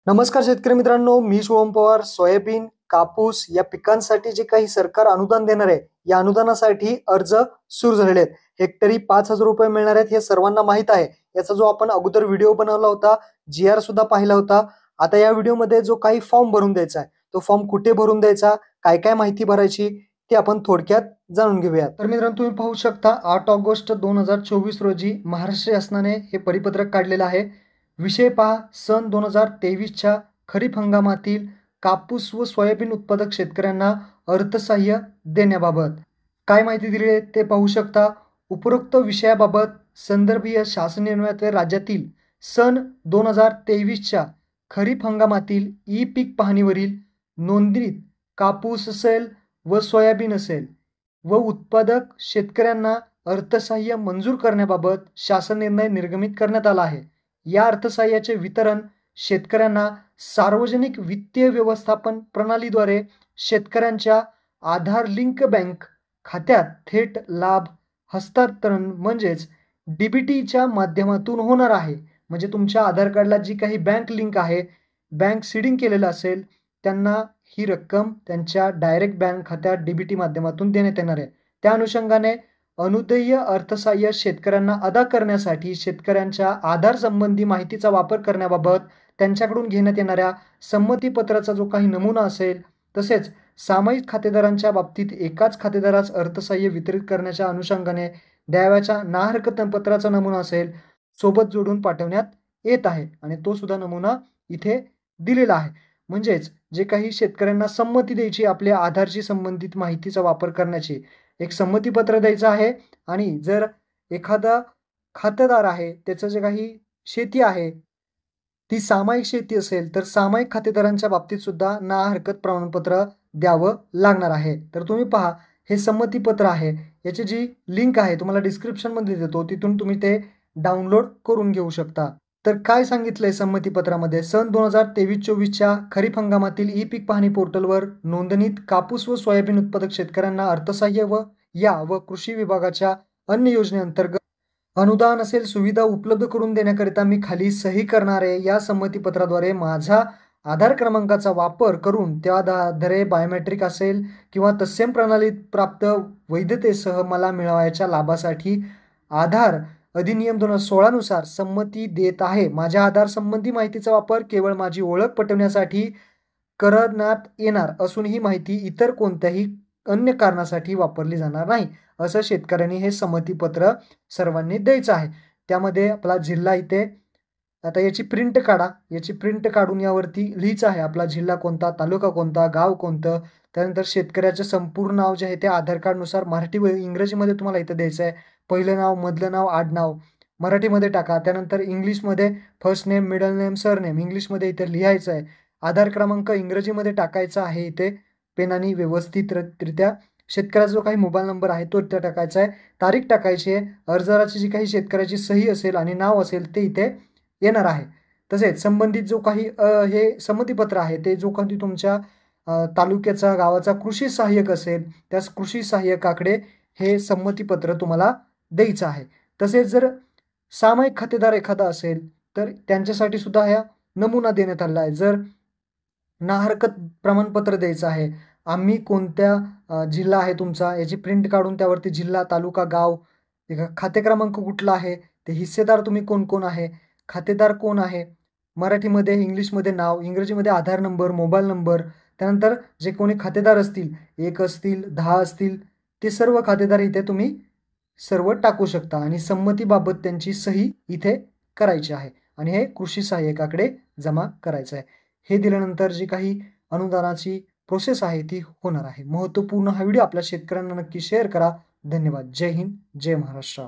नमस्कार शेतकरी मित्रांनो, मी शुभम पवार. सोयाबीन, कापूस या पिकांसाठी जे काही सरकार अनुदान देणार आहे, या अनुदानासाठी अर्ज सुरू झालेले आहेत. हेक्टरी 5,000 रुपये मिळणार आहेत, हे सर्वांना माहीत आहे. याचा जो आपण अगोदर व्हिडिओ बनवला होता, GR सुद्धा पाहिला होता. आता या व्हिडिओमध्ये जो काही फॉर्म भरून द्यायचा आहे, तो फॉर्म कुठे भरून द्यायचा, काय काय माहिती भरायची, ते आपण थोडक्यात जाणून घेऊया. तर मित्रांनो, तुम्ही पाहू शकता 8 ऑगस्ट 2024 रोजी महाराष्ट्र शासनाने हे परिपत्रक काढलेलं आहे. विषय पहा, सन 2023च्या खरीप हंगामातील कापूस व सोयाबीन उत्पादक शेतकऱ्यांना अर्थसहाय्य देण्याबाबत काय माहिती दिली आहे ते पाहू शकता. उपरोक्त विषयाबाबत संदर्भीय शासन निर्णयाद्वारे राज्यातील सन 2023च्या खरीप हंगामातील ई पीक पाहणीवरील नोंदणीत कापूस असेल व सोयाबीन असेल व उत्पादक शेतकऱ्यांना अर्थसहाय्य मंजूर करण्याबाबत शासन निर्णय निर्गमित करण्यात आला आहे. या अर्थसहाय्याचे वितरण शेतकऱ्यांना सार्वजनिक वित्तीय व्यवस्थापन प्रणालीद्वारे शेतकऱ्यांच्या आधार लिंक बँक खात्यात थेट लाभ हस्तांतरण म्हणजेच DBTच्या माध्यमातून होणार आहे. म्हणजे तुमच्या आधार कार्डला जी काही बँक लिंक आहे, बँक सीडिंग केलेलं असेल, त्यांना ही रक्कम त्यांच्या डायरेक्ट बँक खात्यात DBT माध्यमातून देण्यात येणार आहे. त्या अनुषंगाने अनुदेय अर्थसहाय्य शेतकऱ्यांना अदा करण्यासाठी शेतकऱ्यांच्या आधार संबंधी माहितीचा वापर करण्याबाबत त्यांच्याकडून घेण्यात येणाऱ्या संमतीपत्राचा जो काही नमुना असेल, तसेच सामायिक खातेदारांच्या बाबतीत एकाच खातेदारास अर्थसहाय्य वितरित करण्याच्या अनुषंगाने द्यावयाच्या ना हरकत पत्राचा नमुना असेल, सोबत जोडून पाठवण्यात येत आहे आणि तो सुद्धा नमुना इथे दिलेला आहे. म्हणजेच जे काही शेतकऱ्यांना संमती द्यायची, आपल्या आधारशी संबंधित माहितीचा वापर करण्याची एक संमतीपत्र द्यायचं आहे. आणि जर एखादा खातेदार आहे, त्याचं जे काही शेती आहे ती सामायिक शेती असेल, तर सामायिक खातेदारांच्या बाबतीत सुद्धा ना हरकत प्रमाणपत्र द्यावं लागणार आहे. तर तुम्ही पहा, हे संमतीपत्र आहे, याची जी लिंक आहे तुम्हाला डिस्क्रिप्शनमध्ये देतो, तिथून तुम्ही ते डाउनलोड करून घेऊ शकता. तर काय सांगितलंय संमतीपत्रामध्ये, सन 2023-24च्या खरीप हंगामातील ई पीक पाहणी पोर्टलवर नोंदणीत कापूस व सोयाबीन उत्पादक शेतकऱ्यांना अर्थसहाय्य व कृषी विभागाच्या अन्य योजनेअंतर्गत अनुदान असेल सुविधा उपलब्ध करून देण्याकरिता मी खाली सही करणार आहे. या संमतीपत्राद्वारे माझा आधार क्रमांकाचा वापर करून त्याद्वारे बायोमेट्रिक असेल किंवा तत्सम प्रणालीत प्राप्त वैधतेसह मला मिळवायच्या लाभासाठी आधार अधिनियम 2016 नुसार संमती देत आहे. माझ्या आधार संबंधी माहितीचा वापर केवळ माझी ओळख पटवण्यासाठी करण्यात येणार असून ही माहिती इतर कोणत्याही अन्य कारणासाठी वापरली जाणार नाही, असं शेतकऱ्यांनी हे संमतीपत्र सर्वांनी द्यायचं आहे. त्यामध्ये आपला जिल्हा इथे, आता याची प्रिंट काढा, याची प्रिंट काढून यावरती लिहायचं आहे आपला जिल्हा कोणता, तालुका कोणता, गाव कोणतं. त्यानंतर शेतकऱ्याचं संपूर्ण नाव जे आहे ते आधार कार्डनुसार मराठी व इंग्रजीमध्ये तुम्हाला इथं द्यायचं आहे. पहिलं नाव, मधलं नाव, आडनाव मराठीमध्ये टाका. त्यानंतर इंग्लिशमध्ये first name, middle name, surname इंग्लिशमध्ये इथे लिहायचं आहे. आधार क्रमांक इंग्रजीमध्ये टाकायचा आहे इथे पेनाने व्यवस्थितरित्या. शेतकऱ्याचा जो काही मोबाईल नंबर आहे तो इथे टाकायचा आहे. तारीख टाकायची आहे. अर्जदाराची जी काही शेतकऱ्याची सही असेल आणि नाव असेल ते इथे येणार आहे. तसेच संबंधित जो काही हे संमतीपत्र आहे ते जो काही तुमच्या तालुक्याचा, गावाचा कृषी सहाय्यक असेल, त्या कृषी सहाय्यकाकडे हे संमतीपत्र तुम्हाला द्यायचं आहे. तसेच जर सामायिक खातेदार एखादा असेल तर त्यांच्यासाठी सुद्धा हा नमुना देण्यात आला आहे. जर ना हरकत प्रमाणपत्र द्यायचं आहे, आम्ही कोणत्या जिल्हा आहे तुमचा याची प्रिंट काढून त्यावरती जिल्हा, तालुका, गाव, खाते क्रमांक कुठला आहे, ते हिस्सेदार तुम्ही कोण कोण आहे, खातेदार कोण आहे, मराठीमध्ये, इंग्लिशमध्ये नाव, इंग्रजीमध्ये आधार नंबर, मोबाईल नंबर, त्यानंतर जे कोणी खातेदार असतील, 1 असतील, 10 असतील, ते सर्व खातेदार इथे तुम्ही सर्व टाकू शकता आणि संमतीबाबत त्यांची सही इथे करायची आहे आणि हे कृषी सहाय्यकाकडे जमा करायचं आहे. हे दिल्यानंतर जी काही अनुदानाची प्रोसेस आहे ती होणार आहे. महत्त्वपूर्ण हा व्हिडिओ आपल्या शेतकऱ्यांना नक्की शेअर करा. धन्यवाद. जय हिंद, जय महाराष्ट्र.